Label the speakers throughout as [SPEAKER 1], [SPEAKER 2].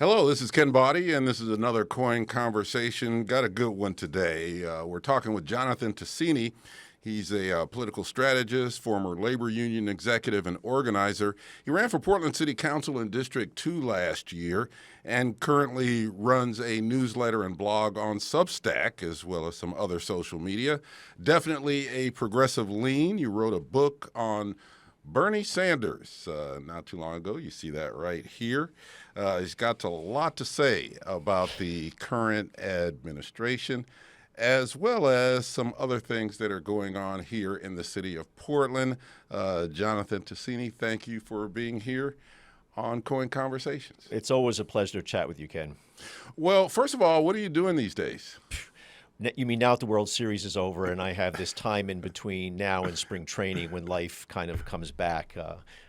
[SPEAKER 1] Hello, this is Ken Boddie, and this is another KOIN Conversation. Got a good one today. We're talking with Jonathan Tasini. He's a political strategist, former labor union executive, and organizer. He ran for Portland City Council in District 2 last year and currently runs a newsletter and blog on Substack, as well as some other social media. Definitely a progressive lean. You wrote a book on Bernie Sanders not too long ago. You see that right here. He's got a lot to say about the current administration, as well as some other things that are going on here in the city of Portland. Jonathan Tasini, thank you for being here on KOIN Conversations.
[SPEAKER 2] It's always a pleasure to chat with you, Ken.
[SPEAKER 1] Well, first of all, what are you doing these days?
[SPEAKER 2] You mean now that the World Series is over and I have this time in between now and spring training when life kind of comes back?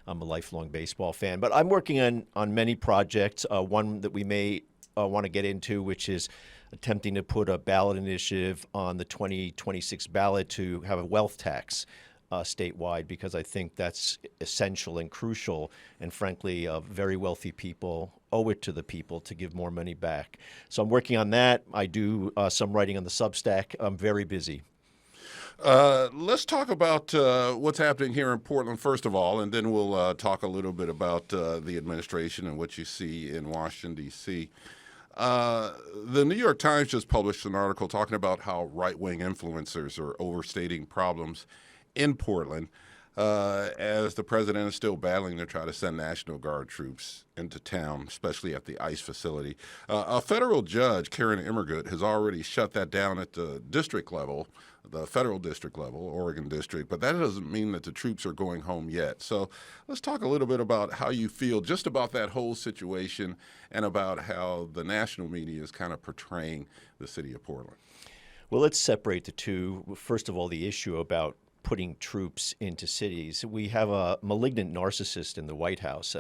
[SPEAKER 2] I'm a lifelong baseball fan, but I'm working on many projects. One that we may want to get into, which is attempting to put a ballot initiative on the 2026 ballot to have a wealth tax statewide, because I think that's essential and crucial. And frankly, very wealthy people owe it to the people to give more money back. So I'm working on that. I do some writing on the Substack. I'm very busy.
[SPEAKER 1] Let's talk about what's happening here in Portland, first of all, and then we'll talk a little bit about the administration and what you see in Washington, D.C. The New York Times just published an article talking about how right-wing influencers are overstating problems in Portland as the president is still battling to try to send National Guard troops into town, especially at the ICE facility. A federal judge, Karen Immergut, has already shut that down at the district level, the federal district level, Oregon district, but that doesn't mean that the troops are going home yet. So let's talk a little bit about how you feel just about that whole situation and about how the national media is kind of portraying the city of Portland.
[SPEAKER 2] Well, let's separate the two. First of all, the issue about putting troops into cities. We have a malignant narcissist in the White House,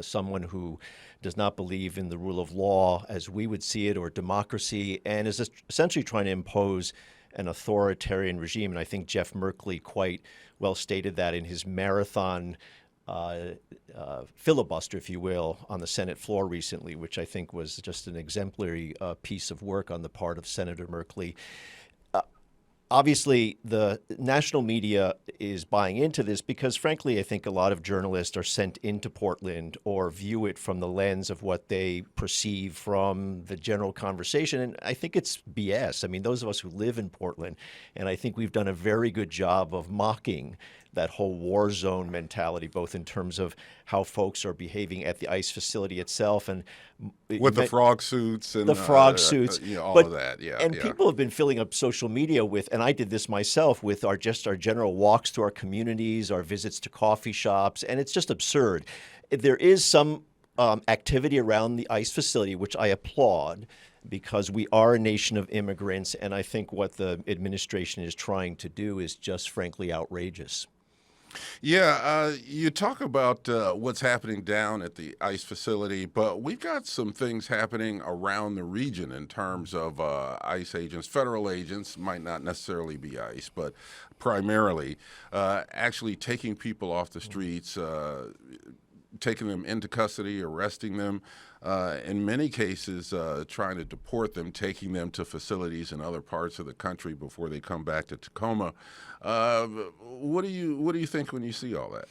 [SPEAKER 2] someone who does not believe in the rule of law as we would see it, or democracy, and is essentially trying to impose an authoritarian regime. And I think Jeff Merkley quite well stated that in his marathon filibuster, if you will, on the Senate floor recently, which I think was just an exemplary piece of work on the part of Senator Merkley. Obviously, the national media is buying into this because, frankly, I think a lot of journalists are sent into Portland or view it from the lens of what they perceive from the general conversation. And I think it's BS. I mean, those of us who live in Portland, and I think we've done a very good job of mocking that whole war zone mentality, both in terms of how folks are behaving at the ICE facility itself, and
[SPEAKER 1] with the frog suits and
[SPEAKER 2] the frog suits,
[SPEAKER 1] all of that. Yeah,
[SPEAKER 2] and people have been filling up social media with, and I did this myself, with our general walks to our communities, our visits to coffee shops, and it's just absurd. There is some activity around the ICE facility, which I applaud, because we are a nation of immigrants, and I think what the administration is trying to do is just frankly outrageous.
[SPEAKER 1] Yeah, you talk about what's happening down at the ICE facility, but we've got some things happening around the region in terms of ICE agents. Federal agents might not necessarily be ICE, but primarily actually taking people off the streets, taking them into custody, arresting them, in many cases trying to deport them, taking them to facilities in other parts of the country before they come back to Tacoma. What do you think when you see all that?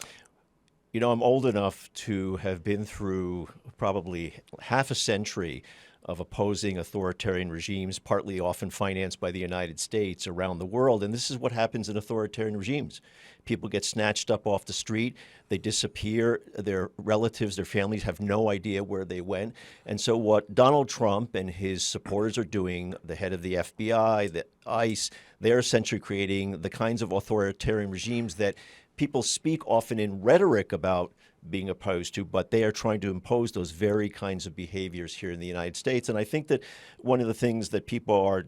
[SPEAKER 2] You know, I'm old enough to have been through probably half a century of opposing authoritarian regimes, partly often financed by the United States, around the world. And this is what happens in authoritarian regimes. People get snatched up off the street, they disappear, their relatives, their families have no idea where they went. And so what Donald Trump and his supporters are doing, the head of the FBI, the ICE, they're essentially creating the kinds of authoritarian regimes that people speak often in rhetoric about being opposed to, but they are trying to impose those very kinds of behaviors here in the United States. And I think that one of the things that people are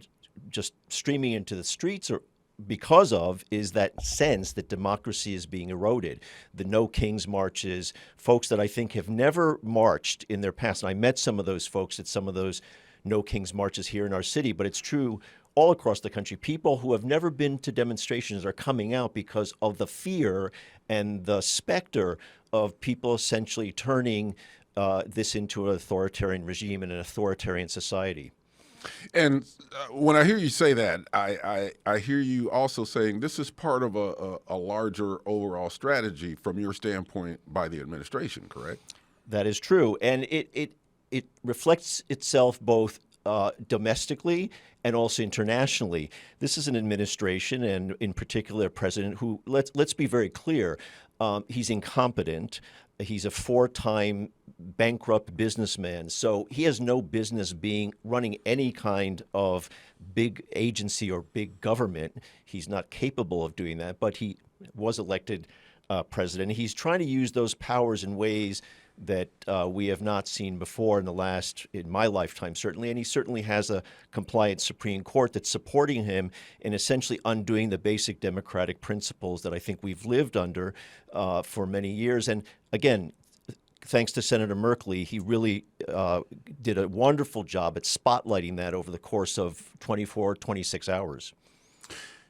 [SPEAKER 2] just streaming into the streets because of is that sense that democracy is being eroded. The No Kings marches, folks that I think have never marched in their past. And I met some of those folks at some of those No Kings marches here in our city, but it's true all across the country. People who have never been to demonstrations are coming out because of the fear and the specter of people essentially turning this into an authoritarian regime and an authoritarian society.
[SPEAKER 1] And when I hear you say that, I hear you also saying this is part of a larger overall strategy from your standpoint by the administration, correct?
[SPEAKER 2] That is true, and it reflects itself both domestically and also internationally. This is an administration, and in particular, a president who let's be very clear, he's incompetent. He's a four-time bankrupt businessman, so he has no business running any kind of big agency or big government. He's not capable of doing that, but he was elected president. He's trying to use those powers in ways that we have not seen before in my lifetime, certainly. And he certainly has a compliant Supreme Court that's supporting him in essentially undoing the basic democratic principles that I think we've lived under for many years. And again, thanks to Senator Merkley, he really did a wonderful job at spotlighting that over the course of 24, 26 hours.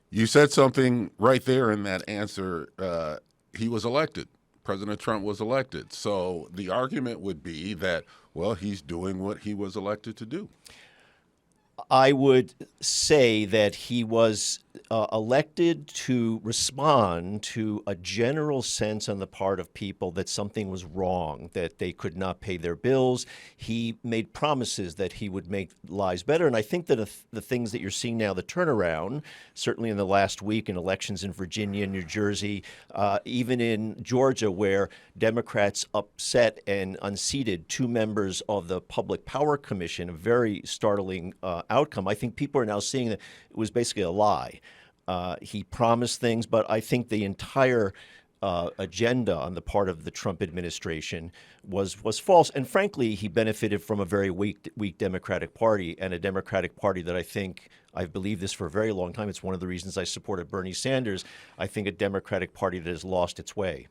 [SPEAKER 1] You said something right there in that answer. He was elected. President Trump was elected. So the argument would be that, well, he's doing what he was elected to do.
[SPEAKER 2] I would say that he was elected to respond to a general sense on the part of people that something was wrong, that they could not pay their bills. He made promises that he would make lives better. And I think that the things that you're seeing now, the turnaround, certainly in the last week in elections in Virginia, New Jersey, even in Georgia, where Democrats upset and unseated two members of the Public Power Commission, a very startling outcome. I think people are now seeing that it was basically a lie. He promised things, but I think the entire agenda on the part of the Trump administration was false. And frankly, he benefited from a very weak Democratic Party, and a Democratic Party that I've believed this for a very long time. It's one of the reasons I supported Bernie Sanders. I think a Democratic Party that has lost its way.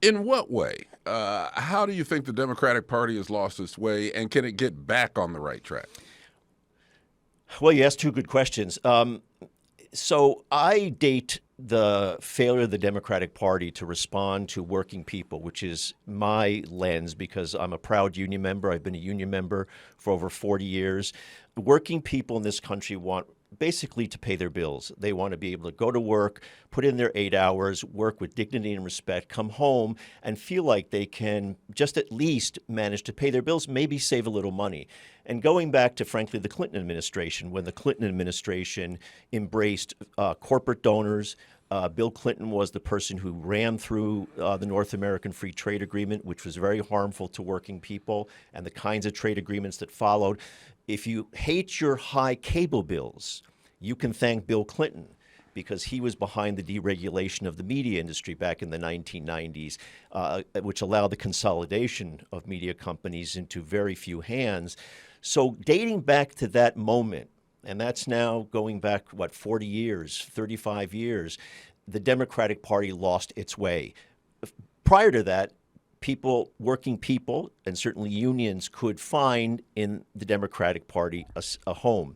[SPEAKER 1] In what way? How do you think the Democratic Party has lost its way, and can it get back on the right track?
[SPEAKER 2] Well, you asked two good questions. So I date the failure of the Democratic Party to respond to working people, which is my lens because I'm a proud union member. I've been a union member for over 40 years. Working people in this country want basically to pay their bills. They want to be able to go to work, put in their 8 hours, work with dignity and respect, come home and feel like they can just at least manage to pay their bills, maybe save a little money. And going back to, frankly, the Clinton administration, when the Clinton administration embraced corporate donors, Bill Clinton was the person who ran through the North American Free Trade Agreement, which was very harmful to working people, and the kinds of trade agreements that followed. If you hate your high cable bills, you can thank Bill Clinton because he was behind the deregulation of the media industry back in the 1990s, which allowed the consolidation of media companies into very few hands. So dating back to that moment, and that's now going back, 40 years, 35 years, the Democratic Party lost its way. Prior to that, working people, and certainly unions could find in the Democratic Party a home.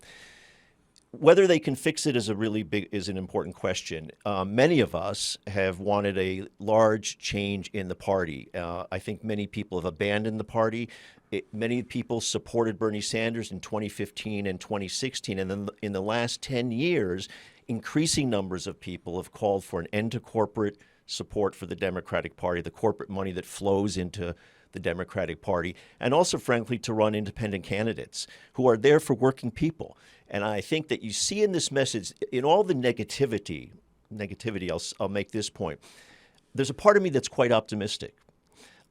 [SPEAKER 2] Whether they can fix it is an important question. Many of us have wanted a large change in the party. I think many people have abandoned the party. Many people supported Bernie Sanders in 2015 and 2016, and then in the last 10 years, increasing numbers of people have called for an end to corporate support for the Democratic Party, the corporate money that flows into the Democratic Party, and also, frankly, to run independent candidates who are there for working people. And I think that you see in this message, in all the negativity, I'll make this point. There's a part of me that's quite optimistic.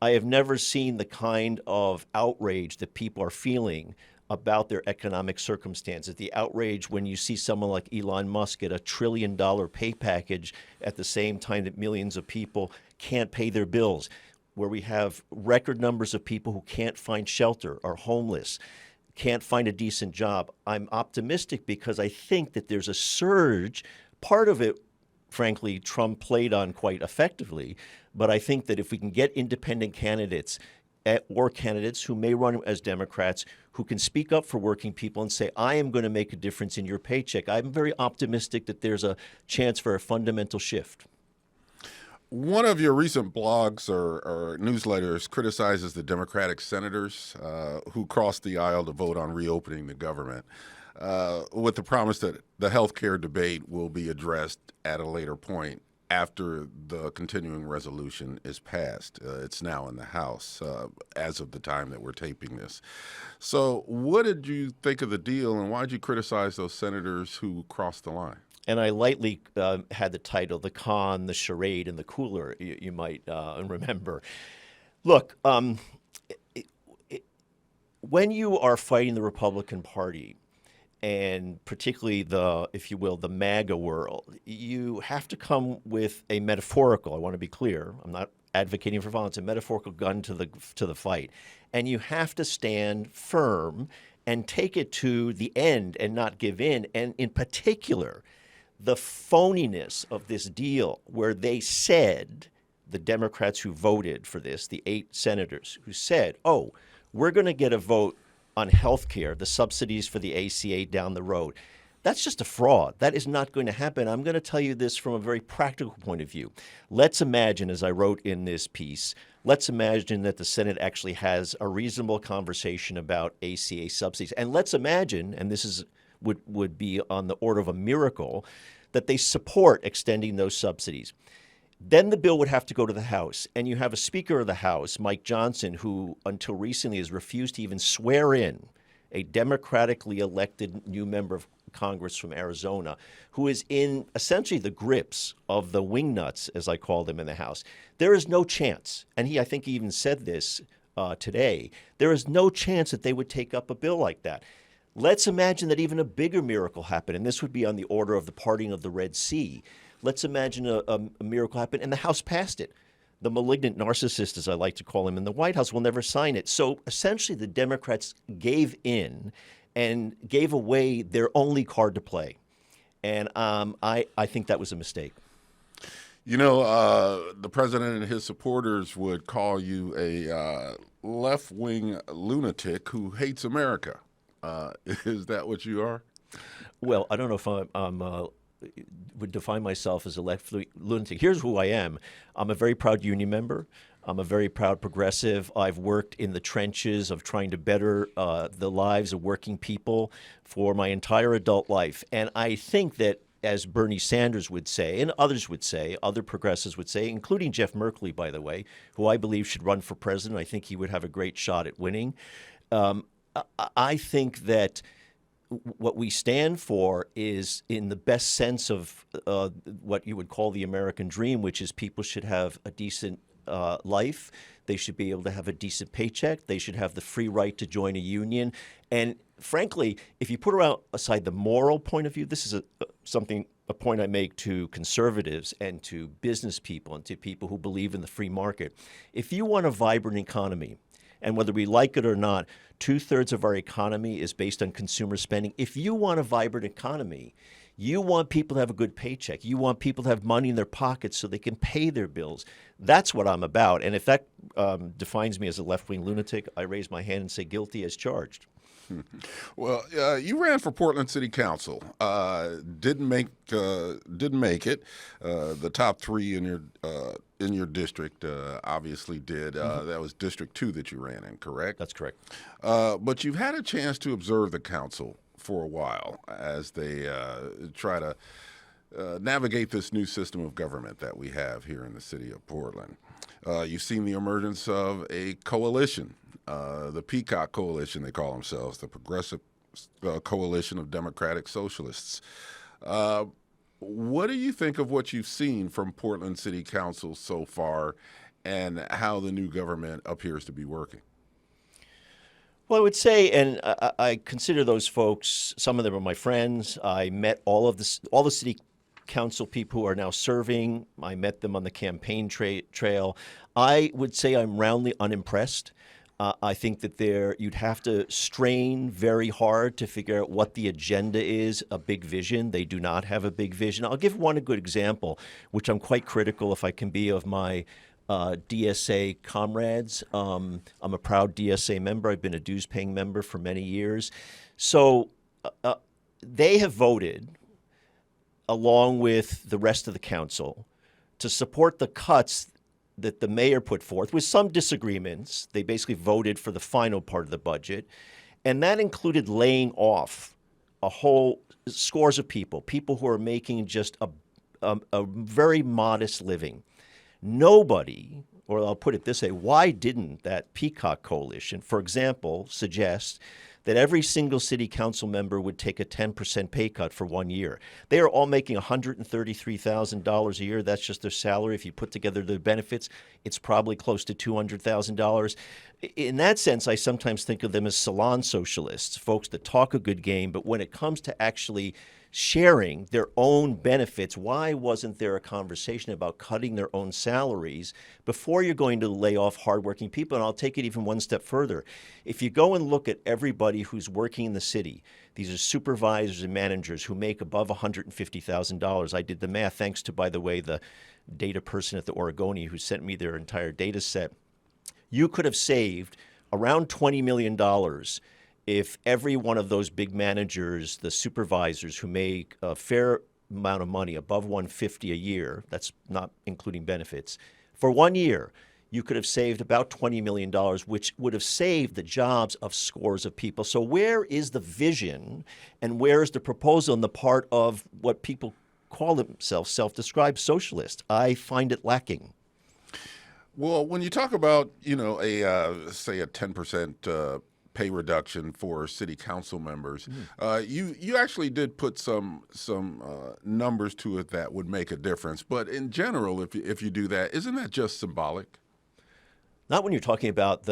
[SPEAKER 2] I have never seen the kind of outrage that people are feeling about their economic circumstances, the outrage when you see someone like Elon Musk get $1 trillion pay package at the same time that millions of people can't pay their bills, where we have record numbers of people who can't find shelter, are homeless, can't find a decent job. I'm optimistic because I think that there's a surge. Part of it, frankly, Trump played on quite effectively, but I think that if we can get independent candidates or candidates who may run as Democrats who can speak up for working people and say, I am going to make a difference in your paycheck, I'm very optimistic that there's a chance for a fundamental shift.
[SPEAKER 1] One of your recent blogs or newsletters criticizes the Democratic senators who crossed the aisle to vote on reopening the government, with the promise that the health care debate will be addressed at a later point after the continuing resolution is passed. It's now in the House as of the time that we're taping this. So what did you think of the deal, and why did you criticize those senators who crossed the line?
[SPEAKER 2] And I lightly had the title, The Con, the Charade, and the Cooler, you might remember. Look, when you are fighting the Republican Party, and particularly the, if you will, the MAGA world, you have to come with a metaphorical, I want to be clear, I'm not advocating for violence, a metaphorical gun to the fight. And you have to stand firm and take it to the end and not give in. And in particular, the phoniness of this deal where they said, the Democrats who voted for this, the 8 senators who said, oh, we're going to get a vote on health care, the subsidies for the ACA down the road. That's just a fraud. That is not going to happen. I'm going to tell you this from a very practical point of view. Let's imagine, as I wrote in this piece, let's imagine that the Senate actually has a reasonable conversation about ACA subsidies. And let's imagine, and this is would be on the order of a miracle, that they support extending those subsidies. Then the bill would have to go to the House, and you have a Speaker of the House, Mike Johnson, who until recently has refused to even swear in a democratically elected new member of Congress from Arizona, who is in essentially the grips of the wingnuts, as I call them, in the House. There is no chance, and I think he even said this today, there is no chance that they would take up a bill like that. Let's imagine that even a bigger miracle happened, and this would be on the order of the parting of the Red Sea. Let's imagine a miracle happened, and the House passed it. The malignant narcissist, as I like to call him, in the White House will never sign it. So essentially the Democrats gave in and gave away their only card to play. And I think that was a mistake.
[SPEAKER 1] You know, the president and his supporters would call you a left-wing lunatic who hates America. Is that what you are?
[SPEAKER 2] Well, I don't know if I'm would define myself as a left lunatic. Here's who I am. I'm a very proud union member. I'm a very proud progressive. I've worked in the trenches of trying to better the lives of working people for my entire adult life. And I think that, as Bernie Sanders would say, and others would say, other progressives would say, including Jeff Merkley, by the way, who I believe should run for president. I think he would have a great shot at winning. I think that what we stand for is in the best sense of what you would call the American dream, which is people should have a decent life. They should be able to have a decent paycheck. They should have the free right to join a union. And frankly, if you put aside the moral point of view, this is a point I make to conservatives and to business people and to people who believe in the free market. If you want a vibrant economy, and whether we like it or not, 2/3 of our economy is based on consumer spending. If you want a vibrant economy, you want people to have a good paycheck. You want people to have money in their pockets so they can pay their bills. That's what I'm about. And if that defines me as a left-wing lunatic, I raise my hand and say guilty as charged.
[SPEAKER 1] Well, you ran for Portland City Council. Didn't make it. The top 3 in your district obviously did. That was District 2 that you ran in, correct?
[SPEAKER 2] That's correct.
[SPEAKER 1] But you've had a chance to observe the council for a while as they try to navigate this new system of government that we have here in the city of Portland. You've seen the emergence of a coalition, the Peacock Coalition, they call themselves, the Progressive Coalition of Democratic Socialists. What do you think of what you've seen from Portland City Council so far and how the new government appears to be working?
[SPEAKER 2] Well, I would say, and I consider those folks, some of them are my friends. I met all the city council people who are now serving. I met them on the campaign trail. I would say I'm roundly unimpressed. I think that you'd have to strain very hard to figure out what the agenda is, a big vision. They do not have a big vision. I'll give a good example, which I'm quite critical, if I can be, of my DSA comrades. I'm a proud DSA member. I've been a dues-paying member for many years. So they have voted, along with the rest of the council, to support the cuts that the mayor put forth with some disagreements. They basically voted for the final part of the budget, and that included laying off a whole scores of people who are making just a very modest living. Nobody, or I'll put it this way, why didn't that Peacock Coalition, for example, suggest that every single city council member would take a 10% pay cut for 1 year? They are all making $133,000 a year. That's just their salary. If you put together their benefits, it's probably close to $200,000. In that sense, I sometimes think of them as salon socialists, folks that talk a good game, but when it comes to actually sharing their own benefits, why wasn't there a conversation about cutting their own salaries before you're going to lay off hardworking people? And I'll take it even one step further. If you go and look at everybody who's working in the city, these are supervisors and managers who make above $150,000. I did the math, thanks to, by the way, the data person at the Oregonian who sent me their entire data set. You could have saved around $20 million if every one of those big managers, the supervisors who make a fair amount of money, above $150 a year, that's not including benefits, for 1 year, you could have saved about $20 million, which would have saved the jobs of scores of people. So where is the vision and where is the proposal on the part of what people call themselves self-described socialists? I find it lacking.
[SPEAKER 1] Well, when you talk about, say a 10% pay reduction for city council members, you actually did put some numbers to it that would make a difference. But in general, if you do that, isn't that just symbolic?
[SPEAKER 2] Not when you're talking about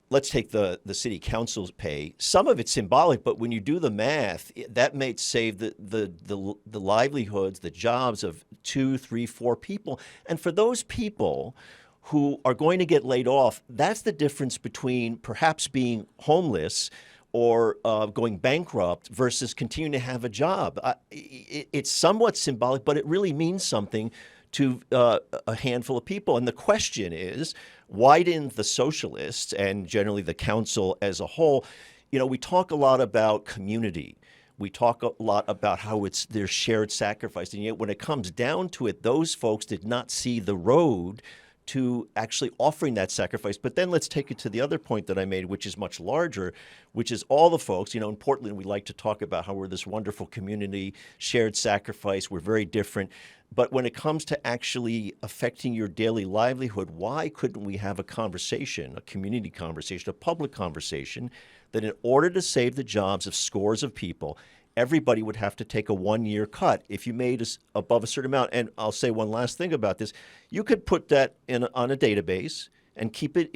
[SPEAKER 2] let's take the city council's pay. Some of it's symbolic, but when you do the math, that may save the livelihoods, the jobs of 2, 3, 4 people. And for those people who are going to get laid off, that's the difference between perhaps being homeless or going bankrupt versus continuing to have a job. It's somewhat symbolic, but it really means something to a handful of people. And the question is, why didn't the socialists and generally the council as a whole, we talk a lot about community. We talk a lot about how it's their shared sacrifice. And yet when it comes down to it, those folks did not see the road to actually offering that sacrifice. But then let's take it to the other point that I made, which is much larger, which is all the folks, in Portland, we like to talk about how we're this wonderful community, shared sacrifice, we're very different. But when it comes to actually affecting your daily livelihood, why couldn't we have a conversation, a community conversation, a public conversation, that in order to save the jobs of scores of people, everybody would have to take a 1-year cut if you made above a certain amount. And I'll say one last thing about this. You could put that on a database and keep it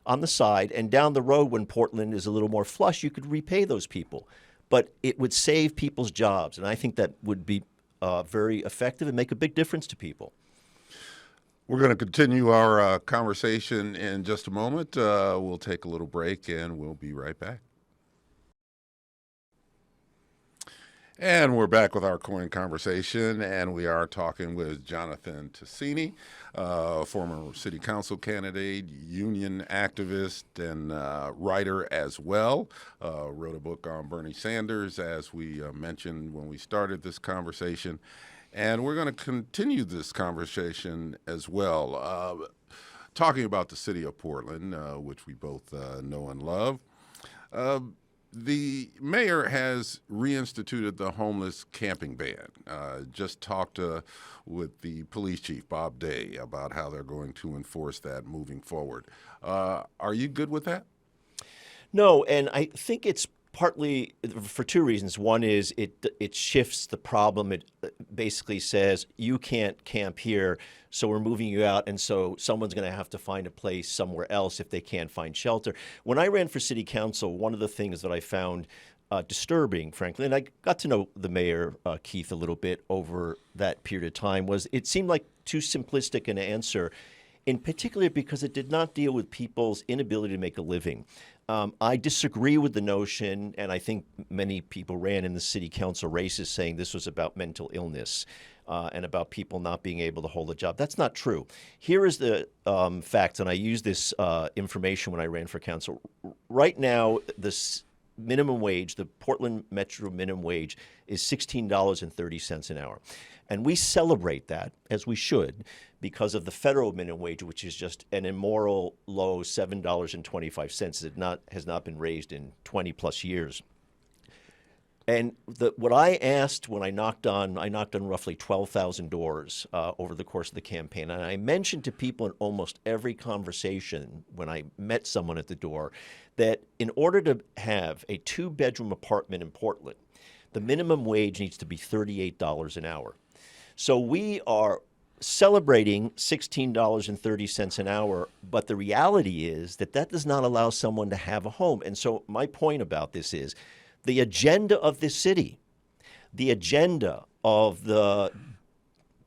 [SPEAKER 2] on the side. And down the road, when Portland is a little more flush, you could repay those people. But it would save people's jobs. And I think that would be very effective and make a big difference to people.
[SPEAKER 1] We're going to continue our conversation in just a moment. We'll take a little break and we'll be right back. And we're back with our KOIN Conversation, and we are talking with Jonathan Tasini, former city council candidate, union activist, and writer as well. Wrote a book on Bernie Sanders, as we mentioned when we started this conversation. And we're going to continue this conversation as well, talking about the city of Portland, which we both know and love. The mayor has reinstituted the homeless camping ban. Just talked with the police chief, Bob Day, about how they're going to enforce that moving forward. Are you good with that?
[SPEAKER 2] No, and I think it's partly for two reasons. One is it shifts the problem. It basically says you can't camp here, so we're moving you out, and so someone's going to have to find a place somewhere else if they can't find shelter. When I ran for city council, one of the things that I found disturbing, frankly, and I got to know the mayor, Keith, a little bit over that period of time, was it seemed like too simplistic an answer, in particular because it did not deal with people's inability to make a living. I disagree with the notion, and I think many people ran in the city council races saying this was about mental illness and about people not being able to hold a job. That's not true. Here is the fact, and I used this information when I ran for council. Right now, minimum wage, the Portland Metro minimum wage, is $16.30 an hour. And we celebrate that, as we should, because of the federal minimum wage, which is just an immoral low $7.25. It has not been raised in 20 plus years. And what I asked when I knocked on roughly 12,000 doors over the course of the campaign. And I mentioned to people in almost every conversation when I met someone at the door that in order to have a 2-bedroom apartment in Portland, the minimum wage needs to be $38 an hour. So we are celebrating $16.30 an hour, but the reality is that does not allow someone to have a home. And so my point about this is, the agenda of this city, the agenda of the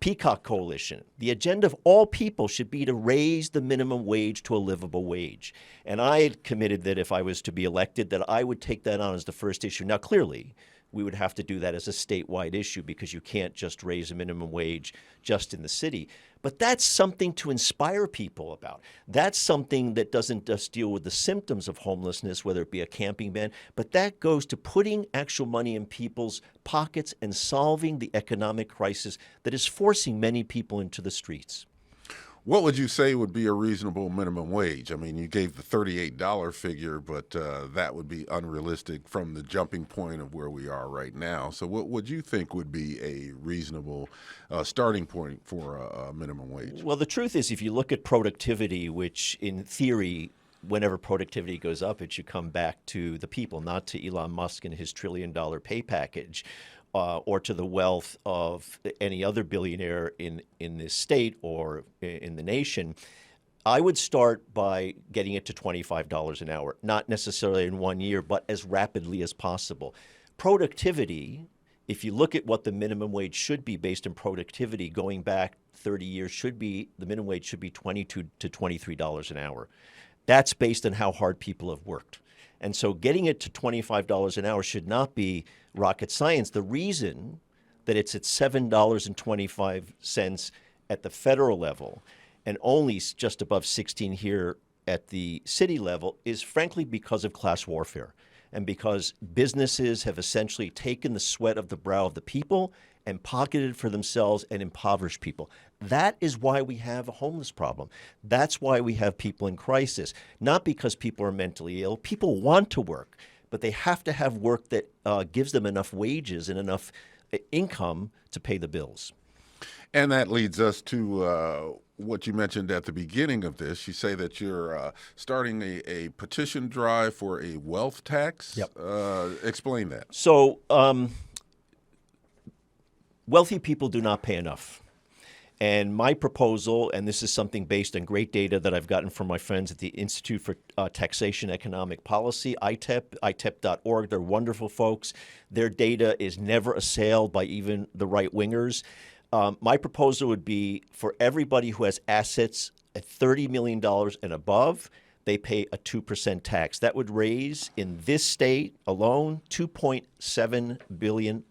[SPEAKER 2] Peacock Coalition, the agenda of all people should be to raise the minimum wage to a livable wage. And I had committed that if I was to be elected, that I would take that on as the first issue. Now, clearly, we would have to do that as a statewide issue because you can't just raise a minimum wage just in the city. But that's something to inspire people about. That's something that doesn't just deal with the symptoms of homelessness, whether it be a camping ban, but that goes to putting actual money in people's pockets and solving the economic crisis that is forcing many people into the streets.
[SPEAKER 1] What would you say would be a reasonable minimum wage? I mean, you gave the $38 figure, but that would be unrealistic from the jumping point of where we are right now. So what would you think would be a reasonable starting point for a minimum wage?
[SPEAKER 2] Well, the truth is, if you look at productivity, which in theory, whenever productivity goes up, it should come back to the people, not to Elon Musk and his $1 trillion pay package. Or to the wealth of any other billionaire in this state or in the nation, I would start by getting it to $25 an hour, not necessarily in 1 year, but as rapidly as possible. Productivity, if you look at what the minimum wage should be based on productivity going back 30 years, the minimum wage should be $22 to $23 an hour. That's based on how hard people have worked. And so getting it to $25 an hour should not be rocket science. The reason that it's at $7.25 at the federal level and only just above 16 here at the city level is frankly because of class warfare and because businesses have essentially taken the sweat of the brow of the people and pocketed for themselves and impoverished people. That is why we have a homeless problem. That's why we have people in crisis, not because people are mentally ill. People want to work, but they have to have work that gives them enough wages and enough income to pay the bills.
[SPEAKER 1] And that leads us to what you mentioned at the beginning of this. You say that you're starting a petition drive for a wealth tax.
[SPEAKER 2] Yep.
[SPEAKER 1] Explain that.
[SPEAKER 2] So wealthy people do not pay enough. And my proposal, and this is something based on great data that I've gotten from my friends at the Institute for Taxation Economic Policy, ITEP.org. They're wonderful folks. Their data is never assailed by even the right-wingers. My proposal would be for everybody who has assets at $30 million and above, they pay a 2% tax. That would raise, in this state alone, $2.7 billion.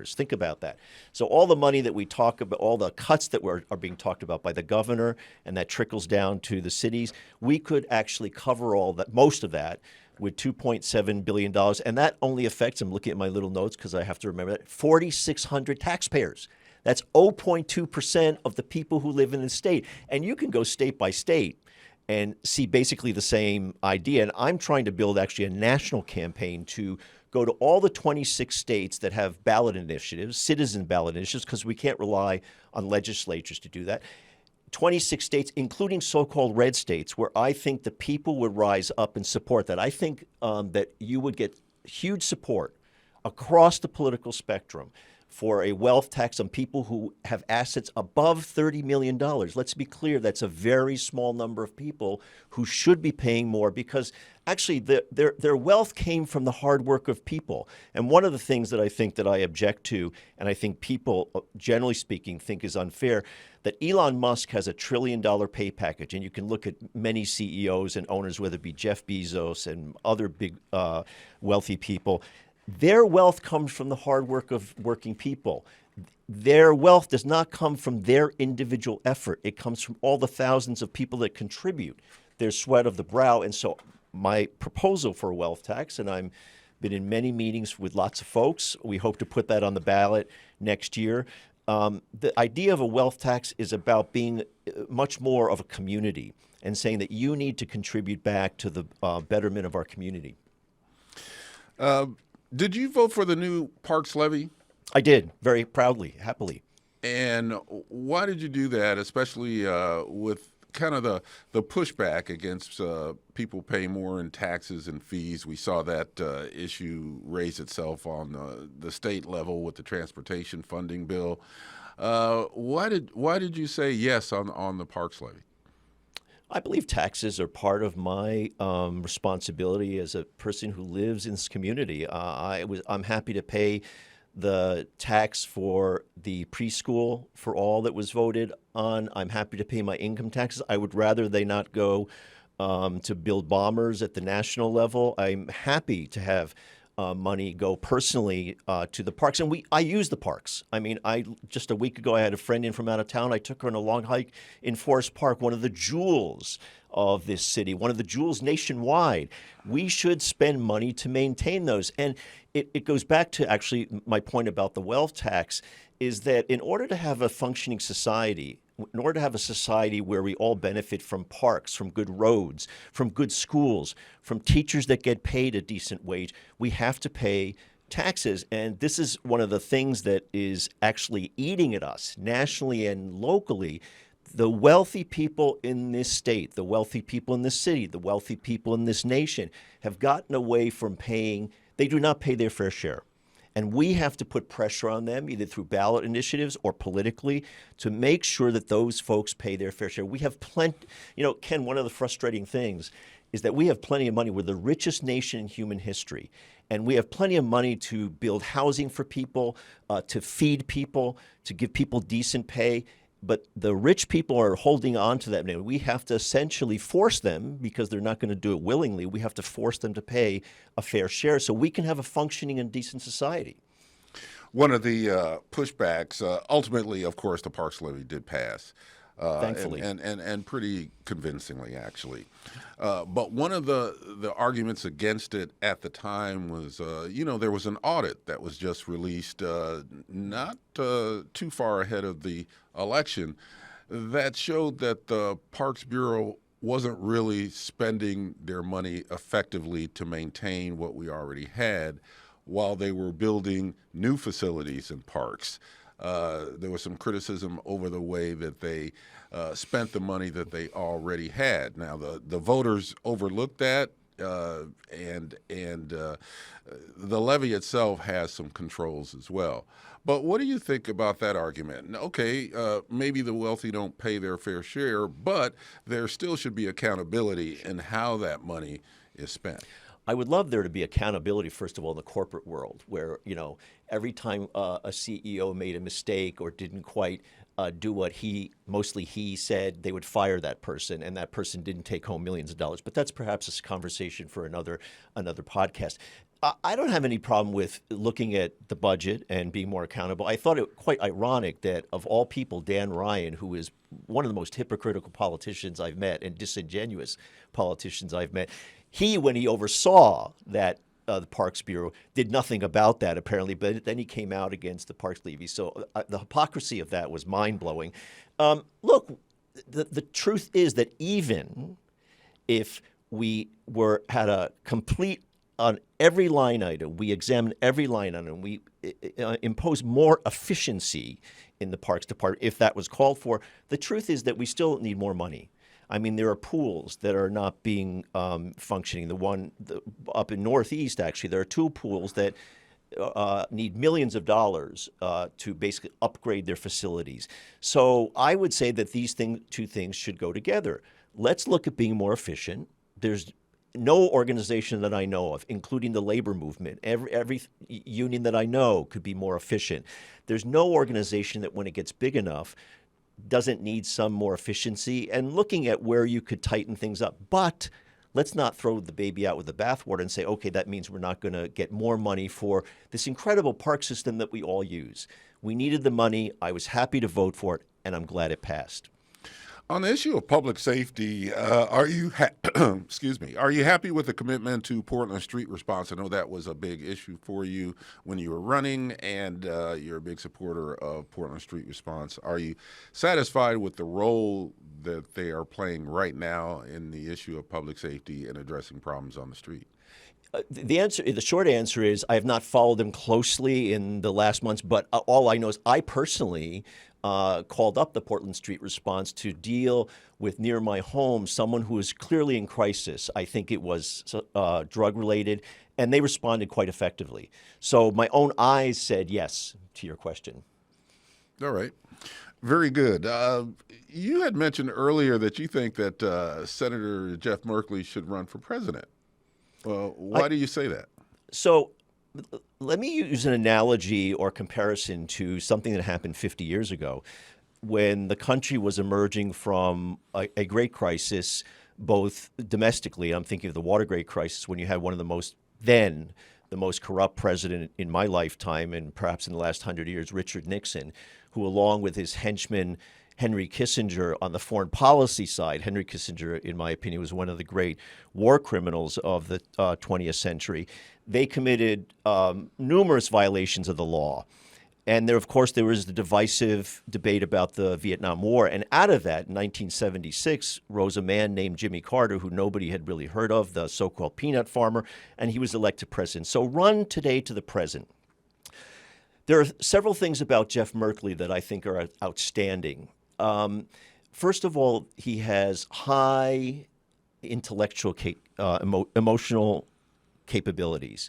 [SPEAKER 2] Think about that. So all the money that we talk about, all the cuts that are being talked about by the governor, and that trickles down to the cities, we could actually cover most of that with $2.7 billion. And that only affects, I'm looking at my little notes because I have to remember that, 4,600 taxpayers. That's 0.2% of the people who live in the state. And you can go state by state and see basically the same idea. And I'm trying to build actually a national campaign to go to all the 26 states that have ballot initiatives, citizen ballot initiatives, because we can't rely on legislatures to do that. 26 states, including so-called red states, where I think the people would rise up and support that. I think that you would get huge support across the political spectrum for a wealth tax on people who have assets above $30 million. Let's be clear, that's a very small number of people who should be paying more because actually their wealth came from the hard work of people. And one of the things that I think that I object to, and I think people, generally speaking, think is unfair, that Elon Musk has a $1 trillion pay package. And you can look at many CEOs and owners, whether it be Jeff Bezos and other big wealthy people. Their wealth comes from the hard work of working people. Their wealth does not come from their individual effort. It comes from all the thousands of people that contribute their sweat of the brow. And so my proposal for a wealth tax, and I'm been in many meetings with lots of folks. We hope to put that on the ballot next year. The idea of a wealth tax is about being much more of a community and saying that you need to contribute back to the betterment of our community.
[SPEAKER 1] Did you vote for the new parks levy?
[SPEAKER 2] I did, very proudly, happily.
[SPEAKER 1] And why did you do that, especially with kind of the pushback against people paying more in taxes and fees? We saw that issue raise itself on the state level with the transportation funding bill. Why did you say yes on the parks levy?
[SPEAKER 2] I believe taxes are part of my responsibility as a person who lives in this community. I'm happy to pay the tax for the preschool for all that was voted on. I'm happy to pay my income taxes. I would rather they not go to build bombers at the national level. I'm happy to have money go personally to the parks. And I use the parks. I mean, just a week ago, I had a friend in from out of town. I took her on a long hike in Forest Park, one of the jewels of this city, one of the jewels nationwide. We should spend money to maintain those. And it goes back to actually my point about the wealth tax, is that in order to have a functioning society, in order to have a society where we all benefit from parks, from good roads, from good schools, from teachers that get paid a decent wage, we have to pay taxes. And this is one of the things that is actually eating at us nationally and locally. The wealthy people in this state, the wealthy people in this city, the wealthy people in this nation have gotten away from paying. They do not pay their fair share. And we have to put pressure on them, either through ballot initiatives or politically, to make sure that those folks pay their fair share. We have plenty, Ken, one of the frustrating things is that we have plenty of money. We're the richest nation in human history. And we have plenty of money to build housing for people, to feed people, to give people decent pay. But the rich people are holding on to that. And we have to essentially force them, because they're not going to do it willingly, we have to force them to pay a fair share so we can have a functioning and decent society.
[SPEAKER 1] One of the pushbacks, ultimately, of course, the parks levy did pass.
[SPEAKER 2] Thankfully.
[SPEAKER 1] And pretty convincingly, actually. But one of the arguments against it at the time was, there was an audit that was just released not too far ahead of the election that showed that the Parks Bureau wasn't really spending their money effectively to maintain what we already had while they were building new facilities in parks. There was some criticism over the way that they spent the money that they already had. Now, the voters overlooked that, and the levy itself has some controls as well. But what do you think about that argument? Okay, maybe the wealthy don't pay their fair share, but there still should be accountability in how that money is spent.
[SPEAKER 2] I would love there to be accountability, first of all, in the corporate world, where, every time a CEO made a mistake or didn't quite do what he said, they would fire that person, and that person didn't take home millions of dollars. But that's perhaps a conversation for another podcast. I don't have any problem with looking at the budget and being more accountable. I thought it quite ironic that, of all people, Dan Ryan, who is one of the most hypocritical politicians I've met and disingenuous politicians I've met, when he oversaw that the Parks Bureau, did nothing about that, apparently, but then he came out against the Parks levy. So the hypocrisy of that was mind-blowing. Look, the truth is that even if we had a complete, on every line item, we examined every line item, we imposed more efficiency in the Parks Department, if that was called for, the truth is that we still need more money. I mean, there are pools that are not being functioning. Up in Northeast, actually, there are two pools that need millions of dollars to basically upgrade their facilities. So I would say that these two things should go together. Let's look at being more efficient. There's no organization that I know of, including the labor movement, every union that I know could be more efficient. There's no organization that, when it gets big enough, doesn't need some more efficiency, and looking at where you could tighten things up. But let's not throw the baby out with the bathwater and say, okay, that means we're not going to get more money for this incredible park system that we all use. We needed the money. I was happy to vote for it, and I'm glad it passed.
[SPEAKER 1] On the issue of public safety, are you excuse me? Are you happy with the commitment to Portland street response? I know that was a big issue for you when you were running, and you're a big supporter of Portland street response. Are you satisfied with the role that they are playing right now in the issue of public safety and addressing problems on the street?
[SPEAKER 2] The short answer is I have not followed them closely in the last months, but all I know is I personally called up the Portland Street Response to deal with near my home someone who was clearly in crisis. I think it was drug related, and they responded quite effectively. So my own eyes said yes to your question.
[SPEAKER 1] All right. Very good. You had mentioned earlier that you think that Senator Jeff Merkley should run for president. Well, why do you say that? So
[SPEAKER 2] let me use an analogy or comparison to something that happened 50 years ago when the country was emerging from a great crisis, both domestically. I'm thinking of the Watergate crisis when you had one of the most corrupt president in my lifetime and perhaps in the last 100 years, Richard Nixon, who along with his henchman, Henry Kissinger, on the foreign policy side. Henry Kissinger, in my opinion, was one of the great war criminals of the 20th century. They committed numerous violations of the law. And there, of course, there was the divisive debate about the Vietnam War. And out of that, in 1976, rose a man named Jimmy Carter, who nobody had really heard of, the so-called peanut farmer, and he was elected president. So run today to the present. There are several things about Jeff Merkley that I think are outstanding. First of all, he has high intellectual, emotional capabilities.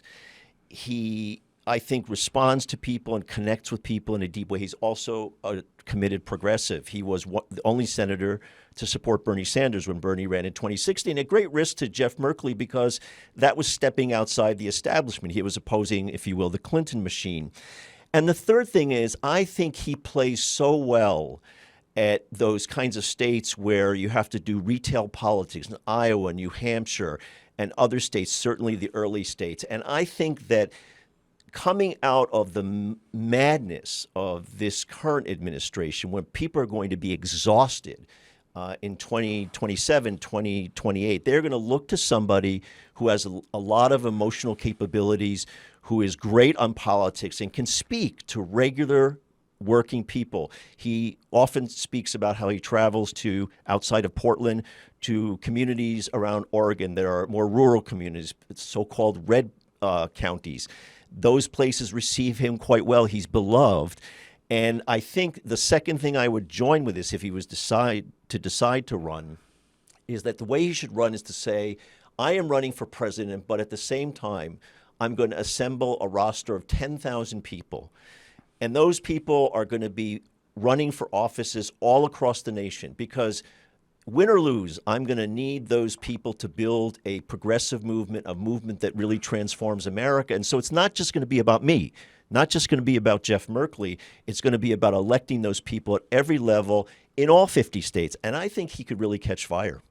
[SPEAKER 2] He, I think, responds to people and connects with people in a deep way. He's also a committed progressive. He was the only senator to support Bernie Sanders when Bernie ran in 2016. A great risk to Jeff Merkley because that was stepping outside the establishment. He was opposing, if you will, the Clinton machine. And the third thing is, I think he plays so well at those kinds of states where you have to do retail politics in Iowa, New Hampshire, and other states, certainly the early states. And I think that coming out of the madness of this current administration, when people are going to be exhausted in 2027, 2028, they're going to look to somebody who has a lot of emotional capabilities, who is great on politics and can speak to regular working people. He often speaks about how he travels to outside of Portland to communities around Oregon that are more rural communities, so-called red counties. Those places receive him quite well. He's beloved. And I think the second thing I would join with this, if he was decide to run, is that the way he should run is to say, I am running for president, but at the same time, I'm going to assemble a roster of 10,000 people. And those people are going to be running for offices all across the nation because win or lose, I'm going to need those people to build a progressive movement, a movement that really transforms America. And so it's not just going to be about me, not just going to be about Jeff Merkley. It's going to be about electing those people at every level in all 50 states. And I think he could really catch fire.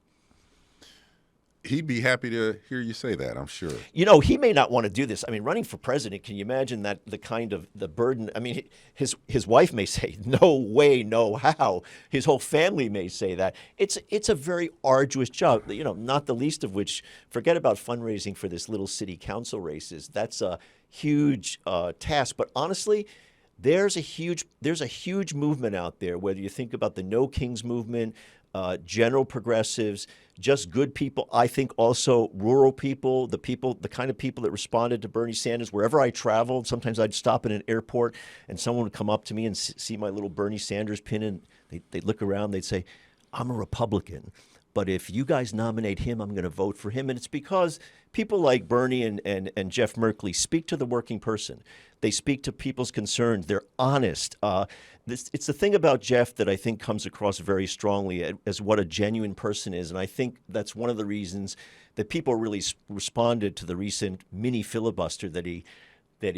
[SPEAKER 1] He'd be happy to hear you say that, I'm sure.
[SPEAKER 2] You know, he may not want to do this. I mean, running for president, can you imagine that the burden? I mean, his wife may say, no way, no how. His whole family may say that. It's a very arduous job, you know, not the least of which, forget about fundraising for this little city council races. That's a huge task. But honestly, there's a huge movement out there, whether you think about the No Kings movement, general progressives, just good people. I think also rural people, the kind of people that responded to Bernie Sanders. Wherever I traveled, sometimes I'd stop in an airport and someone would come up to me and see my little Bernie Sanders pin and they'd look around, they'd say, I'm a Republican, but if you guys nominate him, I'm going to vote for him. And it's because people like Bernie and Jeff Merkley speak to the working person. They speak to people's concerns. They're honest. It's the thing about Jeff that I think comes across very strongly as what a genuine person is. And I think that's one of the reasons that people really responded to the recent mini filibuster that he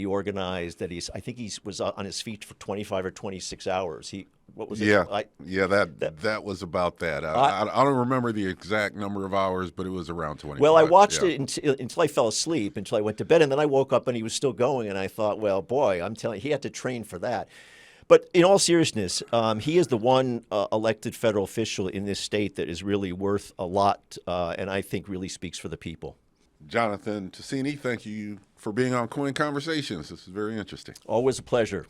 [SPEAKER 2] organized. I think he was on his feet for 25 or 26 hours. What was it?
[SPEAKER 1] That was about that. I don't remember the exact number of hours, but it was around 25.
[SPEAKER 2] Well, I watched it until I fell asleep, until I went to bed, and then I woke up and he was still going, and I thought, well, boy, I'm telling you, he had to train for that. But in all seriousness, he is the one elected federal official in this state that is really worth a lot, and I think really speaks for the people.
[SPEAKER 1] Jonathan Tasini, thank you for being on KOIN Conversations. This is very interesting.
[SPEAKER 2] Always a pleasure.